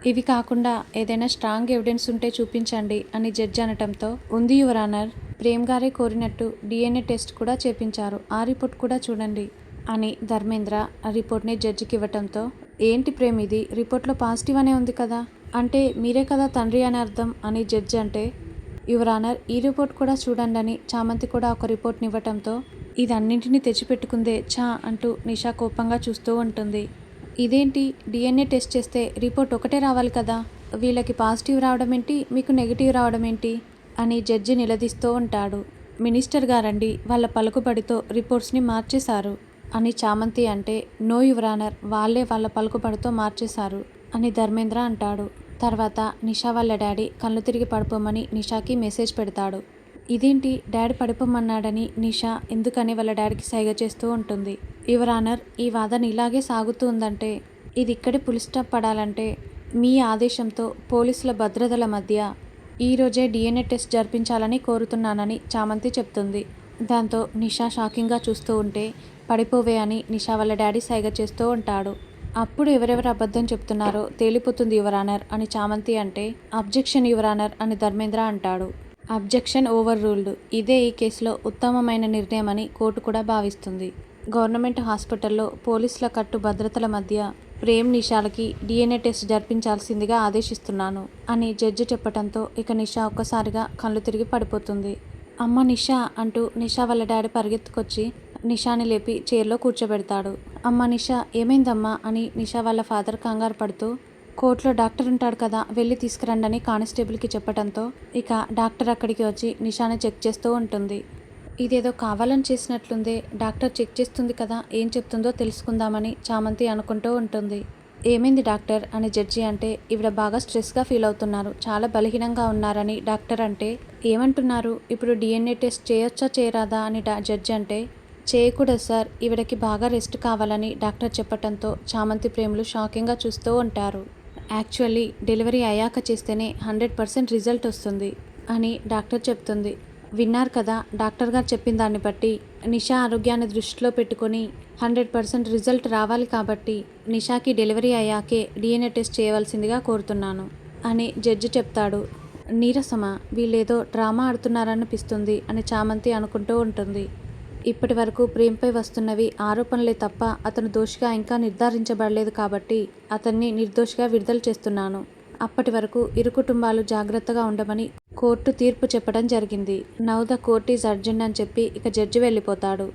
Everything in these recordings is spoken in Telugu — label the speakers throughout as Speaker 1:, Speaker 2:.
Speaker 1: ఇవి కాకుండా ఏదైనా స్ట్రాంగ్ ఎవిడెన్స్ ఉంటే చూపించండి అని జడ్జి అనటంతో, ఉంది యువర్ ఆనర్, ప్రేమ్ గారే కోరినట్టు డిఎన్ఏ టెస్ట్ కూడా చేపించారు, ఆ రిపోర్ట్ కూడా చూడండి అని ధర్మేంద్ర ఆ రిపోర్ట్ని జడ్జికి ఇవ్వటంతో, ఏంటి ప్రేమ్ ఇది, రిపోర్ట్లో పాజిటివ్ అనే ఉంది కదా, అంటే మీరే కదా తండ్రి అని అర్థం అని జడ్జి అంటే, యువర్ ఆనర్, ఈ రిపోర్ట్ కూడా చూడండి అని చామంతి కూడా ఒక రిపోర్ట్ని ఇవ్వటంతో, ఇది అన్నింటినీ తెచ్చిపెట్టుకుందే ఛా అంటూ నిషా కోపంగా చూస్తూ ఉంటుంది. ఇదేంటి, డిఎన్ఏ టెస్ట్ చేస్తే రిపోర్ట్ ఒకటే రావాలి కదా, వీళ్ళకి పాజిటివ్ రావడం ఏంటి, మీకు నెగిటివ్ రావడం ఏంటి అని జడ్జి నిలదీస్తూ ఉంటాడు. మినిస్టర్ గారండి వాళ్ళ పలుకుబడితో రిపోర్ట్స్ని మార్చేశారు అని చామంతి అంటే, నో యువర్ ఆనర్, వాళ్ళే వాళ్ళ పలుకుబడితో మార్చేశారు అని ధర్మేంద్ర అంటాడు. తర్వాత నిషా వాళ్ళ డాడీ కళ్ళు తిరిగి పడిపోమని నిషాకి మెసేజ్ పెడతాడు. ఇదేంటి డాడీ పడిపోమన్నాడని నిషా ఎందుకని వాళ్ళ డాడీకి సైగ చేస్తూ ఉంటుంది. యువర్ ఆనర్, ఈ వాదన ఇలాగే సాగుతూ ఉందంటే, ఇది ఇక్కడే పులి స్టాప్ పడాలంటే మీ ఆదేశంతో పోలీసుల భద్రతల మధ్య ఈరోజే డిఎన్ఏ టెస్ట్ జరిపించాలని కోరుతున్నానని చామంతి చెప్తుంది. దాంతో నిషా షాకింగ్గా చూస్తూ ఉంటే, పడిపోవే అని నిషా వాళ్ళ డాడీ సైగ చేస్తూ ఉంటాడు. అప్పుడు ఎవరెవరు అబద్ధం చెప్తున్నారో తేలిపోతుంది యువర్ ఆనర్ అని చామంతి అంటే, అబ్జెక్షన్ యువర్ ఆనర్ అని ధర్మేంద్ర అంటాడు. Objection over ruled. ఇదే ఈ కేసులో ఉత్తమమైన నిర్ణయం అని కోర్టు కూడా భావిస్తుంది. గవర్నమెంట్ హాస్పిటల్లో పోలీసుల కట్టు భద్రతల మధ్య ప్రేమ్ నిషాలకి డిఎన్ఏ టెస్ట్ జరిపించాల్సిందిగా ఆదేశిస్తున్నాను అని జడ్జి చెప్పడంతో ఇక నిషా ఒక్కసారిగా కళ్ళు తిరిగి పడిపోతుంది. అమ్మ నిషా అంటూ నిషా వాళ్ళ డాడీ పరిగెత్తుకొచ్చి నిషాని లేపి చైర్లో కూర్చోబెడతాడు. అమ్మ నిషా, ఏమైందమ్మా అని నిషా వాళ్ళ ఫాదర్ కంగారు పడుతూ, కోర్టులో డాక్టర్ ఉంటాడు కదా, వెళ్ళి తీసుకురండి అని కానిస్టేబుల్కి చెప్పడంతో ఇక డాక్టర్ అక్కడికి వచ్చి నిషాని చెక్ చేస్తూ ఉంటుంది. ఇదేదో కావాలని చేసినట్లుందే, డాక్టర్ చెక్ చేస్తుంది కదా, ఏం చెప్తుందో తెలుసుకుందామని చామంతి అనుకుంటూ ఉంటుంది. ఏమైంది డాక్టర్ అని జడ్జి అంటే, ఈవిడ బాగా స్ట్రెస్గా ఫీల్ అవుతున్నారు, చాలా బలహీనంగా ఉన్నారని డాక్టర్ అంటే, ఏమంటున్నారు, ఇప్పుడు డిఎన్ఏ టెస్ట్ చేయొచ్చా చేయరాదా అని జడ్జి అంటే, చేయకూడదు సార్, ఈవిడకి బాగా రెస్ట్ కావాలని డాక్టర్ చెప్పడంతో చామంతి ప్రేమలు షాకింగ్గా చూస్తూ ఉంటారు. యాక్చువల్లీ డెలివరీ అయ్యాక చేస్తేనే 100% రిజల్ట్ వస్తుంది అని డాక్టర్ చెప్తుంది. విన్నారు కదా, డాక్టర్ గారు చెప్పిన దాన్ని బట్టి నిషా ఆరోగ్యాన్ని దృష్టిలో పెట్టుకొని 100% రిజల్ట్ రావాలి కాబట్టి నిషాకి డెలివరీ అయ్యాకే డిఎన్ఏ టెస్ట్ చేయవలసిందిగా కోరుతున్నాను అని జడ్జి చెప్తాడు. నీరసమా, వీళ్ళేదో డ్రామా ఆడుతున్నారనిపిస్తుంది అని చామంతి అనుకుంటూ ఉంటుంది. ఇప్పటి వరకు ప్రేమ్పై వస్తున్నవి ఆరోపణలే తప్ప అతను దోషిగా ఇంకా నిర్ధారించబడలేదు కాబట్టి అతన్ని నిర్దోషిగా విడుదల చేస్తున్నాను. అప్పటి వరకు ఇరు కుటుంబాలు జాగ్రత్తగా ఉండమని కోర్టు తీర్పు చెప్పడం జరిగింది. Now the court is urgent అని చెప్పి ఇక జడ్జి వెళ్ళిపోతాడు.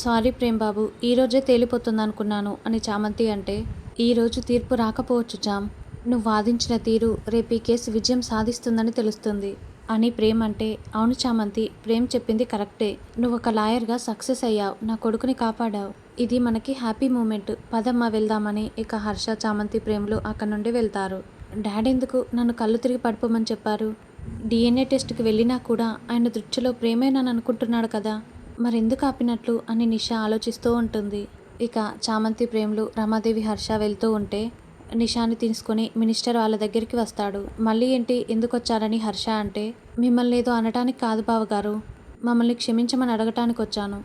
Speaker 1: సారీ ప్రేమ్ బాబు, ఈరోజే తేలిపోతుందనుకున్నాను అని చామంతి అంటే, ఈరోజు తీర్పు రాకపోవచ్చు చామ్, నువ్వు వాదించిన తీరు రేపు ఈ కేసు విజయం సాధిస్తుందని తెలుస్తుంది అని ప్రేమ్ అంటే, అవును చామంతి, ప్రేమ్ చెప్పింది కరెక్టే, నువ్వు ఒక లాయర్గా సక్సెస్ అయ్యావు, నా కొడుకుని కాపాడావు, ఇది మనకి హ్యాపీ మూమెంట్, పదమ్మా వెళ్దామని ఇక హర్ష చామంతి ప్రేమలు అక్కడి నుండి వెళ్తారు. డాడీ ఎందుకు నన్ను కళ్ళు తిరిగి పడిపోమని చెప్పారు, డిఎన్ఏ టెస్ట్కి వెళ్ళినా కూడా ఆయన దృష్టిలో ప్రేమే నన్ను అనుకుంటున్నాడు కదా, మరెందుకు ఆపినట్లు అని నిషా ఆలోచిస్తూ ఉంటుంది. ఇక చామంతి ప్రేమలు రమాదేవి హర్ష వెళ్తూ ఉంటే నిషాని తీసుకొని మినిస్టర్ వాళ్ళ దగ్గరికి వస్తాడు. మళ్ళీ ఏంటి, ఎందుకు వచ్చారని హర్ష అంటే, మిమ్మల్ని ఏదో అనటానికి కాదు బావగారు, మమ్మల్ని క్షమించమని అడగటానికి వచ్చాను.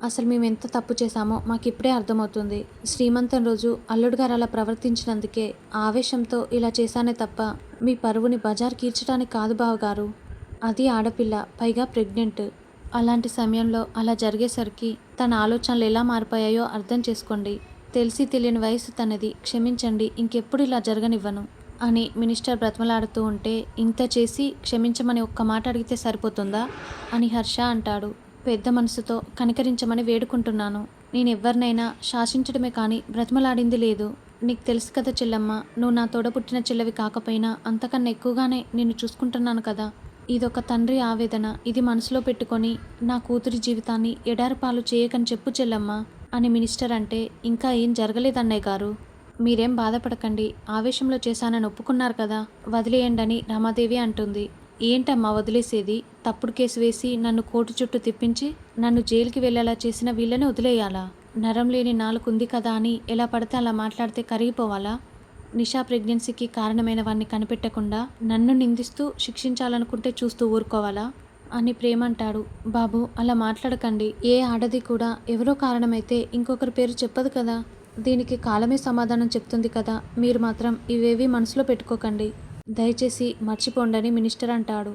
Speaker 1: అసలు మేము ఎంత తప్పు చేశామో మాకు ఇప్పుడే అర్థమవుతుంది. శ్రీమంతం రోజు అల్లుడు గారు అలా ప్రవర్తించినందుకే ఆవేశంతో ఇలా చేశానే తప్ప మీ పరువుని బజార్ కీర్చడానికి కాదు బావగారు. అది ఆడపిల్ల, పైగా ప్రెగ్నెంట్. అలాంటి సమయంలో అలా జరిగేసరికి తన ఆలోచనలు ఎలా మారిపోయాయో అర్థం చేసుకోండి. తెలిసి తెలియని వయసు తనది, క్షమించండి, ఇంకెప్పుడు ఇలా జరగనివ్వను అని మినిస్టర్ బ్రతిమలాడుతూ ఉంటే, ఇంత చేసి క్షమించమని ఒక్క మాట అడిగితే సరిపోతుందా అని హర్ష అంటాడు. పెద్ద మనసుతో కనికరించమని వేడుకుంటున్నాను. నేను ఎవరినైనా శాసించడమే కానీ బ్రతిమలాడింది లేదు. నీకు తెలుసు కదా చెల్లమ్మ, నువ్వు నా తోడపుట్టిన చెల్లవి కాకపోయినా అంతకన్నా ఎక్కువగానే నిన్ను చూసుకుంటున్నాను కదా. ఇదొక తండ్రి ఆవేదన, ఇది మనసులో పెట్టుకొని నా కూతురి జీవితాన్ని ఎడారిపాలు చేయకని చెప్పు చెల్లమ్మ అని మినిస్టర్ అంటే, ఇంకా ఏం జరగలేదన్నయ్య గారు, మీరేం బాధపడకండి, ఆవేశంలో చేశానని ఒప్పుకున్నారు కదా, వదిలేయండి అని రమాదేవి అంటుంది. ఏంటమ్మా వదిలేసేది, తప్పుడు కేసు వేసి నన్ను కోర్టు చుట్టూ తిప్పించి నన్ను జైలుకి వెళ్ళేలా చేసిన వీళ్ళని వదిలేయాలా, నరం లేని నాలుగుంది కదా అని ఎలా పడితే అలా మాట్లాడితే కరిగిపోవాలా, నిషా ప్రెగ్నెన్సీకి కారణమైన వాడిని కనిపెట్టకుండా నన్ను నిందిస్తూ శిక్షించాలనుకుంటే చూస్తూ ఊరుకోవాలా అని ప్రేమంటాడు. బాబు అలా మాట్లాడకండి, ఏ ఆడది కూడా ఎవరో కారణమైతే ఇంకొకరి పేరు చెప్పదు కదా, దీనికి కాలమే సమాధానం చెప్తుంది కదా, మీరు మాత్రం ఇవేవి మనసులో పెట్టుకోకండి, దయచేసి మర్చిపోండని మినిస్టర్ అంటాడు.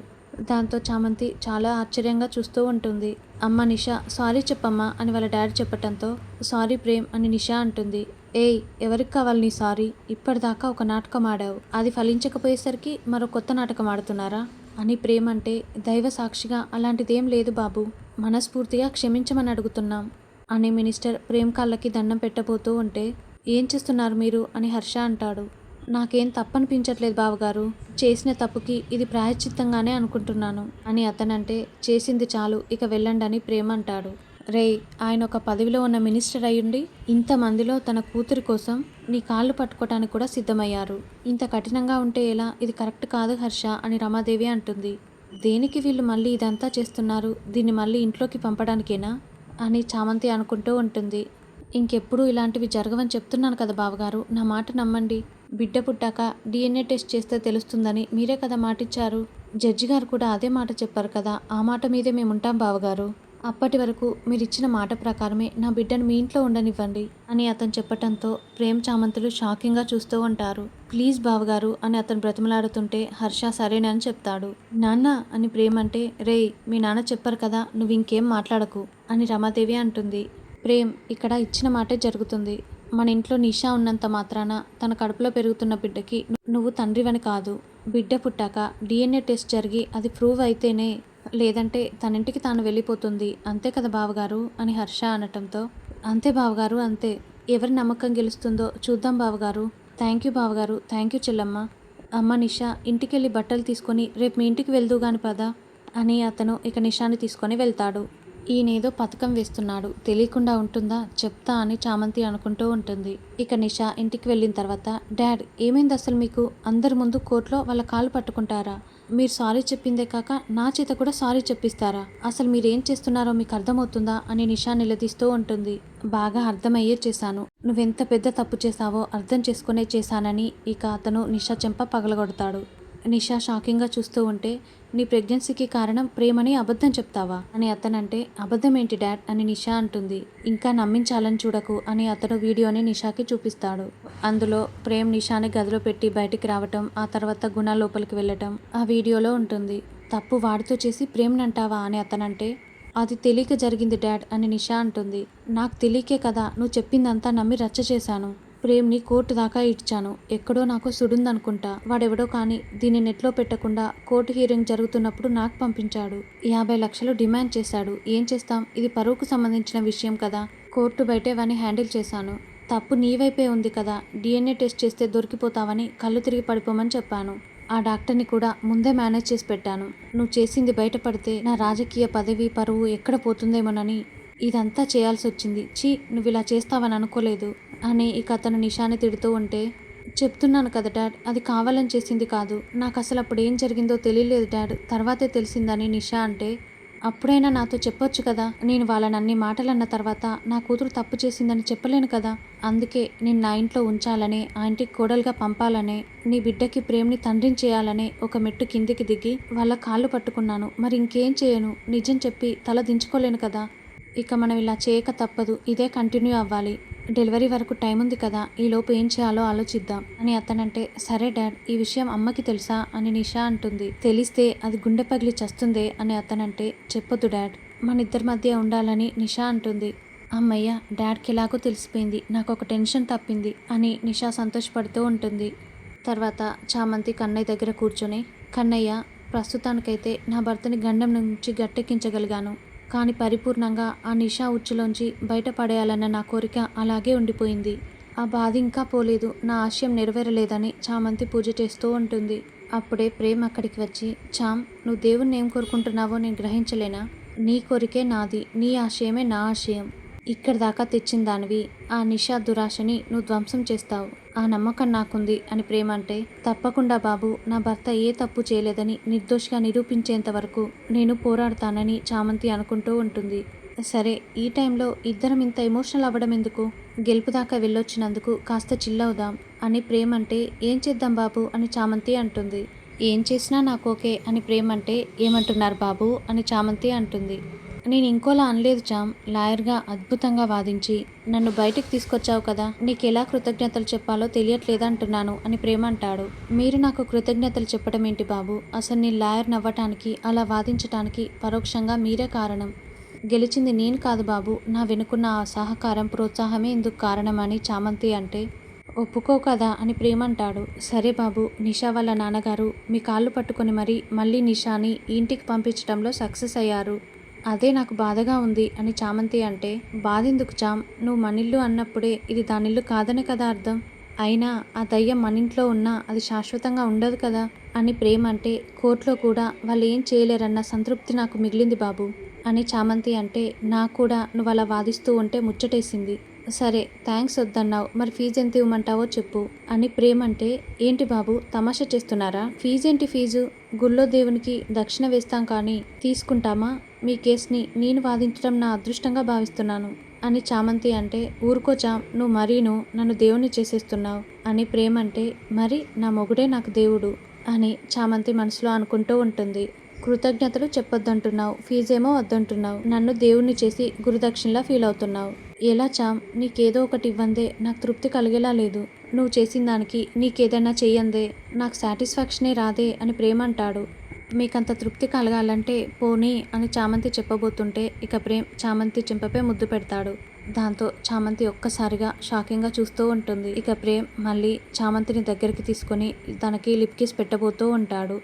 Speaker 1: దాంతో చామంతి చాలా ఆశ్చర్యంగా చూస్తూ ఉంటుంది. అమ్మ నిషా సారీ చెప్పమ్మా అని వాళ్ళ డాడీ చెప్పటంతో సారీ ప్రేమ్ అని నిషా అంటుంది. ఏయ్, ఎవరికి కావాలి నీ సారీ? ఇప్పటిదాకా ఒక నాటకం ఆడావు, అది ఫలించకపోయేసరికి మరో కొత్త నాటకం ఆడుతున్నారా అని ప్రేమ్ అంటే, దైవ సాక్షిగా అలాంటిదేం లేదు బాబు, మనస్ఫూర్తిగా క్షమించమని అడుగుతున్నాం అని మినిస్టర్ ప్రేమ్ కాళ్ళకి దండం పెట్టబోతూ ఉంటే, ఏం చేస్తున్నారు మీరు అని హర్ష అంటాడు. నాకేం తప్పనిపించట్లేదు బావగారు, చేసిన తప్పుకి ఇది ప్రాయశ్చిత్తంగానే అనుకుంటున్నాను అని అతనంటే, చేసింది చాలు ఇక వెళ్ళండి అని ప్రేమ్ అంటాడు. రేయ్, ఆయన ఒక పదవిలో ఉన్న మినిస్టర్ అయ్యుండి ఇంతమందిలో తన కూతురి కోసం నీ కాళ్ళు పట్టుకోవటానికి కూడా సిద్ధమయ్యారు. ఇంత కఠినంగా ఉంటే ఎలా? ఇది కరెక్ట్ కాదు హర్ష అని రమాదేవి అంటుంది. దేనికి వీళ్ళు మళ్ళీ ఇదంతా చేస్తున్నారు? దీన్ని మళ్ళీ ఇంట్లోకి పంపడానికేనా అని చామంతి అనుకుంటూ ఉంటుంది. ఇంకెప్పుడు ఇలాంటివి జరగవని చెప్తున్నాను కదా బావగారు, నా మాట నమ్మండి. బిడ్డ పుట్టాక DNA టెస్ట్ చేస్తే తెలుస్తుందని మీరే కదా మాటిచ్చారు. జడ్జి గారు కూడా అదే మాట చెప్పారు కదా, ఆ మాట మీదే మేముంటాం బావగారు. అప్పటి వరకు మీరిచ్చిన మాట ప్రకారమే నా బిడ్డను మీ ఇంట్లో ఉండనివ్వండి అని అతను చెప్పటంతో ప్రేమ్ చామంతులు షాకింగ్గా చూస్తూ ఉంటారు. ప్లీజ్ బావగారు అని అతను బ్రతిమలాడుతుంటే హర్ష సరేనని చెప్తాడు. నాన్న అని ప్రేమ్ అంటే, రేయ్, మీ నాన్న చెప్పారు కదా, నువ్వు ఇంకేం మాట్లాడకు అని రమాదేవి అంటుంది. ప్రేమ్, ఇక్కడ ఇచ్చిన మాటే జరుగుతుంది. మన ఇంట్లో నిషా ఉన్నంత మాత్రాన తన కడుపులో పెరుగుతున్న బిడ్డకి నువ్వు తండ్రివని కాదు. బిడ్డ పుట్టాక DNA టెస్ట్ జరిగి అది ప్రూవ్ అయితేనే, లేదంటే తన ఇంటికి తాను వెళ్ళిపోతుంది, అంతే కదా బావగారు అని హర్ష అనటంతో, అంతే బావగారు అంతే, ఎవరి నమ్మకం గెలుస్తుందో చూద్దాం బావగారు. థ్యాంక్ యూ బావగారు, థ్యాంక్ యూ చెల్లమ్మ. అమ్మ నిషా, ఇంటికెళ్ళి బట్టలు తీసుకొని రేపు మీ ఇంటికి వెళ్దు గాని పదా అని అతను ఇక నిషాని తీసుకొని వెళ్తాడు. ఈయనేదో పథకం వేస్తున్నాడు, తెలియకుండా ఉంటుందా, చెప్తా అని చామంతి అనుకుంటూ ఉంటుంది. ఇక నిషా ఇంటికి వెళ్ళిన తర్వాత, డాడ్ ఏమైంది అసలు మీకు? అందరి ముందు కోర్టులో వాళ్ళ కాళ్ళు పట్టుకుంటారా? మీరు సారీ చెప్పిందే కాక నా చేత కూడా సారీ చెప్పిస్తారా? అసలు మీరేం చేస్తున్నారో మీకు అర్థమవుతుందా అని నిషా నిలదీస్తూ ఉంటుంది. బాగా అర్థమయ్యే చేశాను, నువ్వెంత పెద్ద తప్పు చేశావో అర్థం చేసుకునే చేశానని ఇక అతను నిషా చెంప పగలగొడతాడు. నిషా షాకింగ్గా చూస్తూ ఉంటే, నీ ప్రెగ్నెన్సీకి కారణం ప్రేమని అబద్ధం చెప్తావా అని అతనంటే, అబద్ధం ఏంటి డాడ్ అని నిషా అంటుంది. ఇంకా నమ్మించాలని చూడకు అని అతను వీడియోని నిషాకి చూపిస్తాడు. అందులో ప్రేమ్ నిషాని గదిలో పెట్టి బయటికి రావటం, ఆ తర్వాత గుణ లోపలికి వెళ్ళటం ఆ వీడియోలో ఉంటుంది. తప్పు వాడితో చేసి ప్రేమ్నంటావా అని అతనంటే, అది తెలియక జరిగింది డాడ్ అని నిషా అంటుంది. నాకు తెలియకే కదా నువ్వు చెప్పిందంతా నమ్మి రచ్చ చేశాను. ప్రేమ్ని కోర్టు దాకా ఇడ్చాను. ఎక్కడో నాకు సుడుందనుకుంటా, వాడెవడో కానీ దీన్ని నెట్లో పెట్టకుండా కోర్టు హీరింగ్ జరుగుతున్నప్పుడు నాకు పంపించాడు. 50 లక్షలు డిమాండ్ చేశాడు. ఏం చేస్తాం, ఇది పరువుకు సంబంధించిన విషయం కదా, కోర్టు బయటే వాడిని హ్యాండిల్ చేశాను. తప్పు నీ వైపే ఉంది కదా, DNA టెస్ట్ చేస్తే దొరికిపోతావని కళ్ళు తిరిగి పడిపోమని చెప్పాను. ఆ డాక్టర్ని కూడా ముందే మేనేజ్ చేసి పెట్టాను. నువ్వు చేసింది బయటపడితే నా రాజకీయ పదవి పరువు ఎక్కడ పోతుందేమోనని ఇదంతా చేయాల్సి వచ్చింది. చీ, నువ్వు ఇలా చేస్తావని అనుకోలేదు అని ఇక అతను నిషాని తిడుతూ ఉంటే, చెప్తున్నాను కదా డాడ్, అది కావాలని చేసింది కాదు, నాకు అసలు అప్పుడు ఏం జరిగిందో తెలియలేదు డాడ్, తర్వాతే తెలిసిందని నిషా అంటే, అప్పుడైనా నాతో చెప్పొచ్చు కదా, నేను వాళ్ళని అన్ని మాటలు అన్న తర్వాత నా కూతురు తప్పు చేసిందని చెప్పలేను కదా, అందుకే నేను నా ఇంట్లో ఉంచాలనే, ఆ ఇంటికి కోడలుగా పంపాలనే, నీ బిడ్డకి ప్రేమని తండ్రిని చేయాలనే ఒక మెట్టు కిందికి దిగి వాళ్ళ కాళ్ళు పట్టుకున్నాను. మరి ఇంకేం చేయను, నిజం చెప్పి తల దించుకోలేను కదా, ఇక మనం ఇలా చేయక తప్పదు, ఇదే కంటిన్యూ అవ్వాలి. డెలివరీ వరకు టైం ఉంది కదా, ఈలోపు ఏం చేయాలో ఆలోచిద్దాం అని అతనంటే, సరే డాడ్, ఈ విషయం అమ్మకి తెలుసా అని నిషా అంటుంది. తెలిస్తే అది గుండె పగిలి చస్తుందే అని అతనంటే, చెప్పొద్దు డాడ్, మన ఇద్దరి మధ్య ఉండాలని నిషా అంటుంది. అమ్మయ్య, డాడ్కి ఎలాగో తెలిసిపోయింది, నాకు ఒక టెన్షన్ తప్పింది అని నిషా సంతోషపడుతూ ఉంటుంది. తర్వాత చామంతి కన్నయ్య దగ్గర కూర్చొని, కన్నయ్య, ప్రస్తుతానికైతే నా భర్తని గండం నుంచి గట్టెక్కించగలిగాను, కానీ పరిపూర్ణంగా ఆ నిషా ఉచ్చులోంచి బయటపడేయాలన్న నా కోరిక అలాగే ఉండిపోయింది. ఆ బాధ ఇంకా పోలేదు, నా ఆశయం నెరవేరలేదని చామంతి పూజ చేస్తూ ఉంటుంది. అప్పుడే ప్రేమ్ అక్కడికి వచ్చి, చామ్, నువ్వు దేవుణ్ణి ఏం కోరుకుంటున్నావో నేను గ్రహించలేనా? నీ కోరికే నాది, నీ ఆశయమే నా ఆశయం. ఇక్కడి దాకా తెచ్చిన దానివి, ఆ నిషా దురాశని నువ్వు ధ్వంసం చేస్తావు, ఆ నమ్మకం నాకుంది అని ప్రేమ అంటే, తప్పకుండా బాబు, నా భర్త ఏ తప్పు చేయలేదని నిర్దోషిగా నిరూపించేంత వరకు నేను పోరాడతానని చామంతి అనుకుంటూ ఉంటుంది. సరే, ఈ టైంలో ఇద్దరం ఇంత ఎమోషనల్ అవ్వడం ఎందుకు, గెలుపు దాకా వెళ్ళొచ్చినందుకు కాస్త చిల్లవుదాం అని ప్రేమ అంటే, ఏం చేద్దాం బాబు అని చామంతి అంటుంది. ఏం చేసినా నాకు ఓకే అని ప్రేమ అంటే, ఏమంటున్నారు బాబు అని చామంతి అంటుంది. నేను ఇంకోలా అనలేదు చామ్. లాయర్గా అద్భుతంగా వాదించి నన్ను బయటికి తీసుకొచ్చావు కదా, నీకెలా కృతజ్ఞతలు చెప్పాలో తెలియట్లేదా అంటున్నాను అని ప్రేమ్ అంటాడు. మీరు నాకు కృతజ్ఞతలు చెప్పడం ఏంటి బాబు? అసలు నేను లాయర్ నవ్వటానికి, అలా వాదించటానికి పరోక్షంగా మీరే కారణం. గెలిచింది నేను కాదు బాబు. నా వెనుకున్న ఆ సహకారం, ప్రోత్సాహమే ఇందుకు కారణమని చామంతి అంటే, ఒప్పుకో కదా అని ప్రేమ్ అంటాడు. సరే బాబు, నిషా వాళ్ళ నాన్నగారు మీ కాళ్ళు పట్టుకొని మళ్ళీ నిషాని ఇంటికి పంపించడంలో సక్సెస్ అయ్యారు. అదే నాకు బాధగా ఉంది అని చామంతి అంటే, బాధెందుకు చామ్? నువ్వు మనిల్లు అన్నప్పుడే ఇది దానిల్లు కాదనే కదా అర్థం. అయినా ఆ దయ్యం మనింట్లో ఉన్నా అది శాశ్వతంగా ఉండదు కదా అని ప్రేమ్ అంటే, కోర్టులో కూడా వాళ్ళు ఏం చేయలేరన్న సంతృప్తి నాకు మిగిలింది బాబు అని చామంతి అంటే, నాకు కూడా నువ్వు అలా వాదిస్తూ ఉంటే ముచ్చటేసింది. సరే థ్యాంక్స్ వద్దన్నావు, మరి ఫీజు ఎంత ఇవ్వమంటావో చెప్పు అని ప్రేమ్ అంటే, ఏంటి బాబు తమాషా చేస్తున్నారా? ఫీజేంటి ఫీజు? గుళ్ళో దేవునికి దక్షిణ వేస్తాం కానీ తీసుకుంటామా? మీ కేసుని నేను వాదించడం నా అదృష్టంగా భావిస్తున్నాను అని చామంతి అంటే, ఊరుకో చామ్, నువ్వు మరీను నన్ను దేవుని చేసేస్తున్నావు అని ప్రేమ్ అంటే, మరి నా మొగుడే నాకు దేవుడు అని చామంతి మనసులో అనుకుంటూ ఉంటుంది. కృతజ్ఞతలు చెప్పొద్దంటున్నావు, ఫీజేమో వద్దంటున్నావు, నన్ను దేవుణ్ణి చేసి గురుదక్షిణలా ఫీల్ అవుతున్నావు. ఎలా చామ్? నీకేదో ఒకటి ఇవ్వందే నాకు తృప్తి కలిగేలా లేదు. నువ్వు చేసిన దానికి నీకేదైనా చెయ్యందే నాకు సాటిస్ఫాక్షనే రాదే అని ప్రేమ్ అంటాడు. మీకంత తృప్తి కలగాలంటే పోనీ అని చామంతి చెప్పబోతుంటే ఇక ప్రేమ్ చామంతి చెంపపై ముద్దు పెడతాడు. దాంతో చామంతి ఒక్కసారిగా షాకింగ్గా చూస్తూ ఉంటుంది. ఇక ప్రేమ్ మళ్ళీ చామంతిని దగ్గరికి తీసుకొని తనకి లిప్ కిస్ పెట్టబోతూ ఉంటాడు.